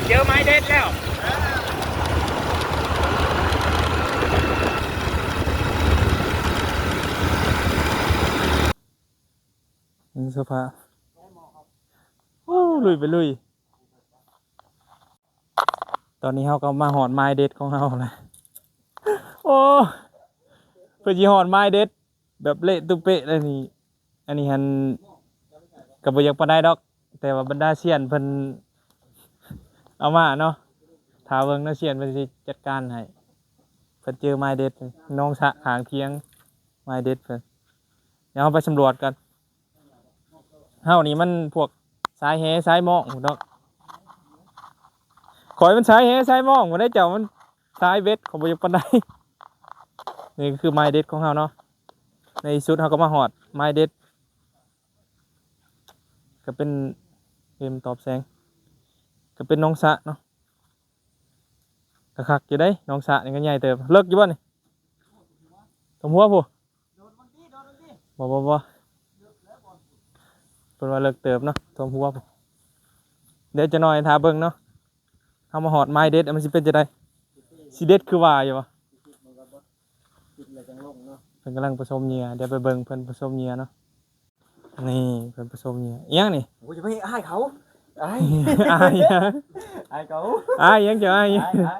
เจอไม้เด็ดแล้วนี่เสื้อผ้าโอ้ลุยไปลุยตอนนี้เขาก็มาหอดไม้เด็ดของเขาเลยโอ้เพื่อจีหอดไม้เด็ดแบบเละตุเปะเลยนี่อันนี้ฮันกับบอยากปานได้ดอกแต่ว่าบรรดาเซียนเพิ่นเอามาเนาะถาเบิ่งนะเซียนเพิ่นสิจัดการให้เพิ่นเจอไม้เด็ดน้องสะขางเคียงไม้เด็ดเพิ่นเดี๋ยวเราไปสำรวจกันเฮานี่มันพวกสายแหสายหมองเนาะข่อยมันสายแหสายหมองบ่ได้เจ้ามันสายเบ็ดของบ่อยากปานใดนี่คือไม้เด็ดของเฮาเนาะในสุดเฮาก็มาฮอดไม้เด็ดก็เป็นเกมตอบแสงก็เป็นน้องสะเนาะกะคักอยู่ได้น้องสะนี่ก็ใหญ่เติบเลิกอยู่บ่นี่สมหัวผู้บ่เพิ่นว่าเลิกเติบเนาะสมหัวผู้เดี๋ยวจะน้อยทาเบิ่งเนาะเฮามาฮอดไม้เด็ดมันสิเป็นจังได๋สิเด็ดคือว่าอยู่บ่เพิ่นกำลังผสมเหยื่อเดี๋ยวไปเบิ่งเพิ่นผสมเหยื่อเนาะนี่เพิ่นผสมเหยื่ออีหยังนี่โอ้ยจะไม่อ้ายเขาอ้าย อายหยัง อ้ายเขา อายหยังจะอายหยัง อ้า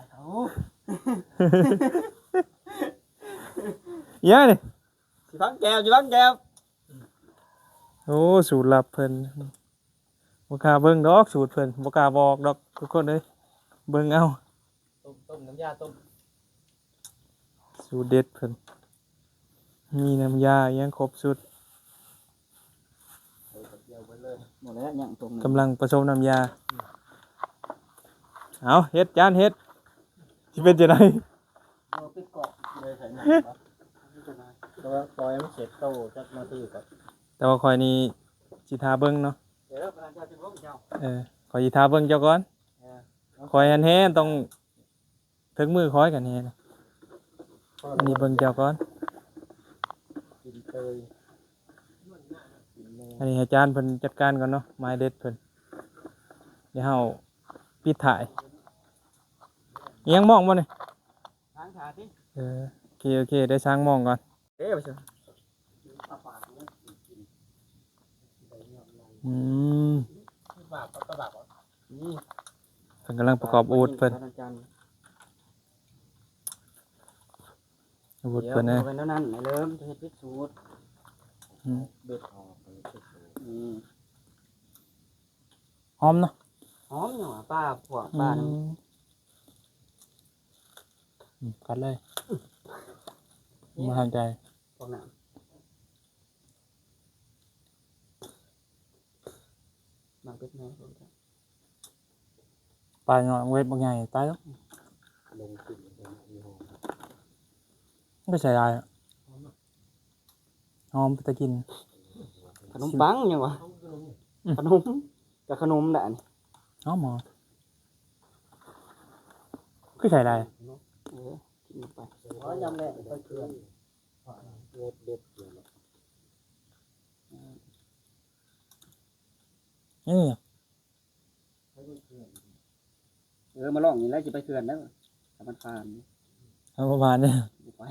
ยเขา อีหยังนี่ สิพังแก้วสิพังแก้ว โอ้สูตรลับเพิ่นบ่กล้าเบิ่งดอกสูตรเพิ่นบ่กล้าบอกดอกทุกคนเอ้ยเบิ่งเอา ต้มน้ำยาต้ม สูตรเด็ดเพิ่นมีน้ำยาอิหยังครบสุด หมดแล้วยังตรง กำลังผสมน้ำยาเอาเฮ็ดจานเฮ็ดสิเป็นจังได๋ เราปิดเกาะเลยใส่หนังตัวปล่อยมันเสร็จโตจักนาทีก่อน แต่ว่าข่อยนี่สิทาเบิ่งเนาะ เดี๋ยวพนักงานจะร่วมเจ้า ข่อยสิทาเบิ่งเจ้าก่อนข่อยอันแฮนต้องถึงมือข่อยกันแฮนะอันนี้เบิ่งเจ้าก่อน กินเตย อันนี้ให้อาจารย์เพิ่นจัดการก่อนเนาะไม้เด็ดเพิ่นเดี๋ยวเฮาปิดถ่ายอิหยังมองบ่นี่ ทางขาที่ โอเคได้สร้างมองก่อน เอ๊ะไปเถอะ อืม บาปก็บาปนี่ เพิ่นกำลังประกอบอาวุธเพิ่นอาวุธ เดี๋ยว เพิ่นนะ เป็นเท่านั้นเริ่มจะเฮ็ดพิษสูตร อืม เบ็ดออกไปพิษสูตร หอมเนาะ หอมหน่อป้าพวกป้านี่ กัดเลยมาทางใจ พวกนั้นบางเป็ดน้อย ปลาหน่อยเวทบางใหญ่ตายแล้ว ลงขึ้นมีหอม ไม่ใช่ได้อะหอมไปตะกิน ขนมปังยังวะขนมกับขนมแหละนี่ หอมหอมคือใส่ได้ กินไปยำแหละไปเกลือเด็ดเด็ดเกลือ นี่ มาลองนี่แล้วจะไปเกลือนแล้วทำมันผ่าน เอาประมาณนี้ ไป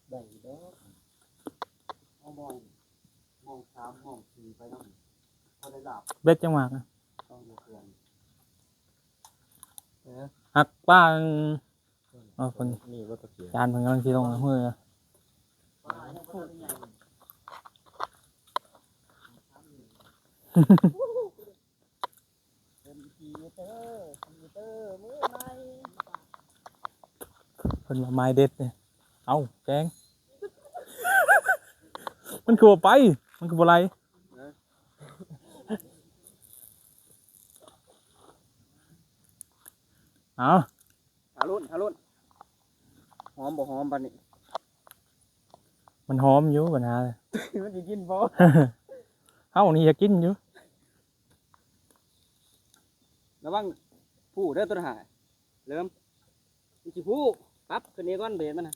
ได้เด้อเอามองสามมองสี่ไปน้ำพอได้หลับ เบ็ดจังหวะนะ ต้องเกลือน หักป้าอ๋อคน นี่ว่าตะเกียบ จานเพิ่นกำลังสิลงมือเพิ่นว่าไม้เด็ดเนี่ยเอาแกงมันคือบ่ไปมันคือบ่ไหลเอา ฮารุนหอมบ่หอมปานนี้ มันหอมอยู่ปัญหา มันจะกินบ่ เฮานี่อยากกินอยู่ ระวังผู้เด้อตัวหาเริ่มมันสิผู้ปั๊บขึ้นนี้ก่อนเบสมันน่ะ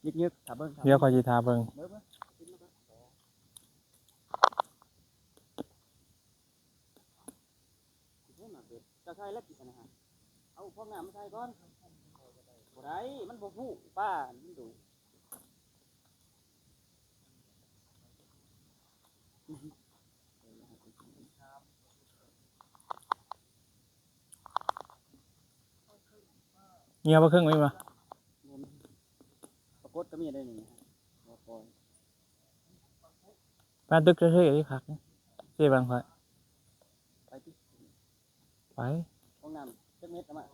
ยึกๆถ้าเบิ่ง เดี๋ยวขอยสิทาเบิ่ง เบิ่ง จะใช้แล้วกินนะฮะเอาพร้อมน้ำมาใส่ก่อนบ่ได้มันบ่ฟูป้ามันดูเงียบบ่ครึ่งไว้บ่ ปรากฏก็มีได้นี่บ่ปล่อย บ้านตึกเท่ๆนี่คักนะเจ๊บางค่อย ไปที่ ไป ห้องน้ำจักเม็ดเอามา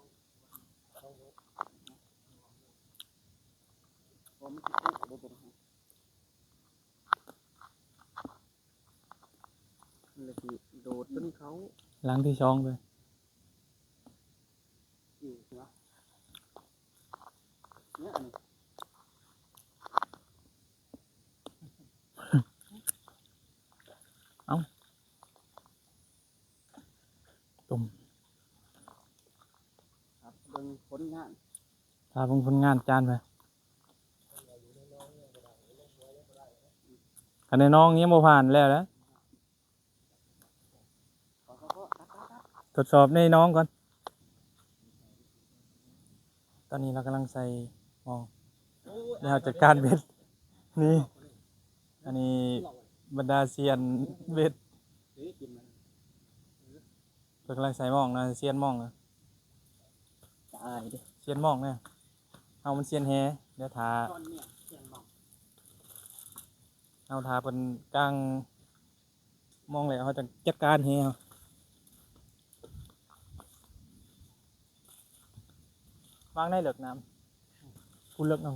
ผมมันสิฟูบ่เป็นฮะมันเลยสิโดดจนเขา หลังที่ช่องเลย อยู่เนาะเนี่ยอันนี้ ตุ่ม ครับเบิ่งผลงาน พาเพิ่งผลงานจานไปคันในน้องยังบ่ผ่านแล้วนะ ก็ตัด ทดสอบในน้องก่อนตอนนี้เรากำลังใส่หม้อเดี๋ยวเราจัดการเบ็ดนี่อันนี้บรรดาเซียนเบ็ด เฮ้ยกินมัน เพิ่นกำลังใส่หม้องนะเซียนหม้องนะ ตายดิ เซียนหม้องเนี่ยเอามันเซียนแฮเดี๋ยวทา ตอนเนี่ยเสียงบอก เอาทาเป็นกลางหมองเลยเขาจะจัดการแฮเอาวางได้เหลือกน้ำพูดเลิกเอา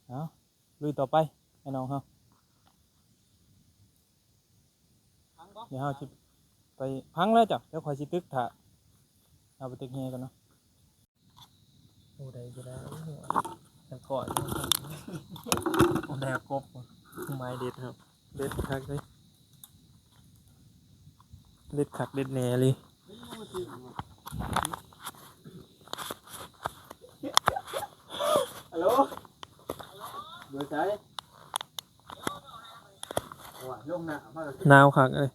เอาลุยต่อไปให้น้องเขา ทั้งบ่ เดี๋ยวเขาจะไปพังแล้วจ้ะเดี๋ยวคอยสิตึกถ่าเอาไปตึกแฮกันเนาะโอ้ได้จะได้จะก่อนโอ้ได้กบไม้เด็ดครับเด็ดคักเลยเด็ดคักเด็ดแหน่เลย ฮัลโหลเบอร์ใช้ว่าลงหน้ามาแล้ว หนาวคักเลย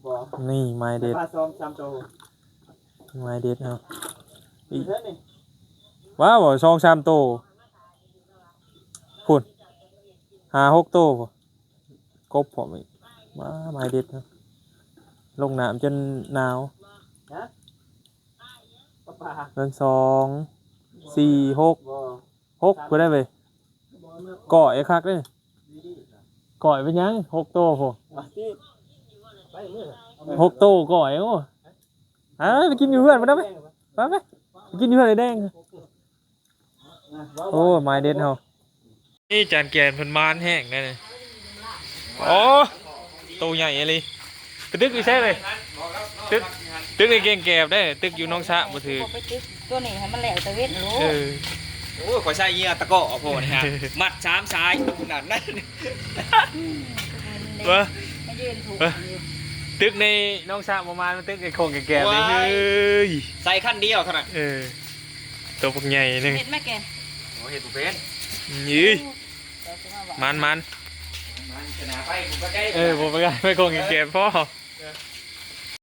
บอก นี่ไม้เด็ด มาซ้อมซ้ำโต ไม้เด็ดครับ อีกเท่านี่ ว้าวช่องชามโตพุ่น5-6 โตพุ่นกบผมอีกว้าไม้เด็ดครับลงน้ำจนหนาว นะป้า เรื่อง2 4 6 บ่ 6ก็ได้ไป บ่เมื่อ ก่อยคักเลย ดี ก่อยเป็นยัง6 โตพุ่น มาที่ไปเมื่อ 6 โตก่อยโอ้ไปกินอยู่เพื่อนมาได้ไหมไปไปกินอยู่เพื่อนไอ้แดงโอ้ไม้เด็ดเขานี่จานแกนเพิ่นมานแห้งแน่เลยโอ้โตใหญ่เลยตึกอยู่ใช่เลยตึกในเก่งแกบได้ตึกอยู่น้องสะบ่ถือ ไปตึกตัวนี้ให้มันแหลวตะเวนรู้ เออ โอ้ยขอใช้เงี้ยตะก้อโผล่นะฮะ มัด3 สายขนาดนั้น วะ ให้ยืนถูก ตึกในน้องสะประมาณมันตึกไอ้โคงแกบเลยเฮ้ย ใส่ขั้นเดียวเท่านั้น เออตัวพวกใหญ่นึง เห็นไหมแก โอ้เห็ดบุฟเฟ่ต์ ยื้อ เดี๋ยวจะมาบอก มัน มันชนะไปผมก็ได้ ผมไปกันไปโคงแกบพ่อ เ